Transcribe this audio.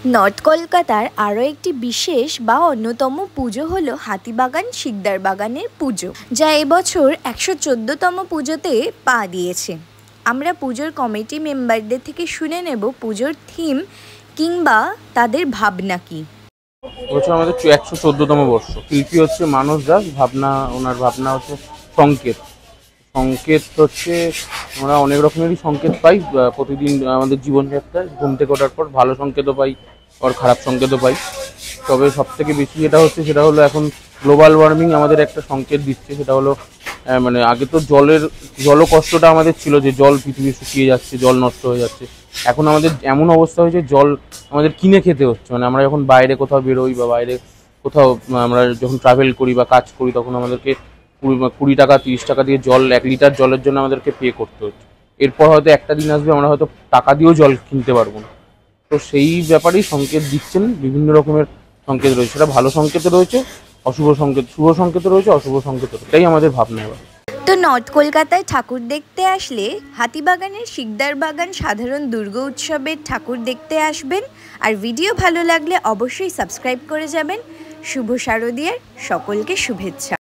North কলকাতার আরও একটি বিশেষ বা অন্যতম পুজো হলো হাতিবাগান শিকদার বাগানের পুজো, যা এবছর 114তম পুজোতে পা দিয়েছে। আমরা পুজোর কমিটি মেম্বারদের থেকে শুনে নেব পুজোর থিম কিংবা তাদের ভাবনা কি। এবছর আমাদের 114তম বর্ষ। শিল্পী হচ্ছে মানস দাস। ওনার ভাবনা হচ্ছে সংকেত। সংকেত হচ্ছে আমরা অনেক রকমেরই সংকেত পাই প্রতিদিন আমাদের জীবনযাত্রায়। ঘুম থেকে ওঠার পর ভালো সংকেতও পাই, আর খারাপ সংকেতও পাই। তবে সবথেকে বেশি যেটা হচ্ছে সেটা হলো এখন গ্লোবাল ওয়ার্মিং আমাদের একটা সংকেত দিচ্ছে। সেটা হলো মানে আগে তো জলও কষ্টটা আমাদের ছিল, যে জল পৃথিবী শুকিয়ে যাচ্ছে, জল নষ্ট হয়ে যাচ্ছে। এখন আমাদের এমন অবস্থা হয়েছে জল আমাদের কিনে খেতে হচ্ছে। মানে আমরা যখন বাইরে কোথাও বেরোই বা বাইরে কোথাও আমরা যখন ট্রাভেল করি বা কাজ করি, তখন আমাদেরকে 20 টাকা 30 টাকা দিয়ে 1 লিটার জলের জন্য আমাদেরকে পে করতে হচ্ছে। এরপর হয়তো একটা দিন আসবে আমরা হয়তো টাকা দিয়েও জল কিনতে পারবো না। তো সেই ব্যাপারেই সংকেত দিচ্ছেন। বিভিন্ন রকমের সংকেত রয়েছে, সেটা ভালো সংকেত রয়েছে, অশুভ সংকেত, শুভ সংকেত রয়েছে, অশুভ সংকেত রয়েছে। এটাই আমাদের ভাবনা। এবার তো নর্থ কলকাতায় ঠাকুর দেখতে আসলে হাতিবাগানের শিকদার বাগান সাধারণ দুর্গা উৎসবের ঠাকুর দেখতে আসবেন। আর ভিডিও ভালো লাগলে অবশ্যই সাবস্ক্রাইব করে যাবেন। শুভ শারদীয়ার সকলকে শুভেচ্ছা।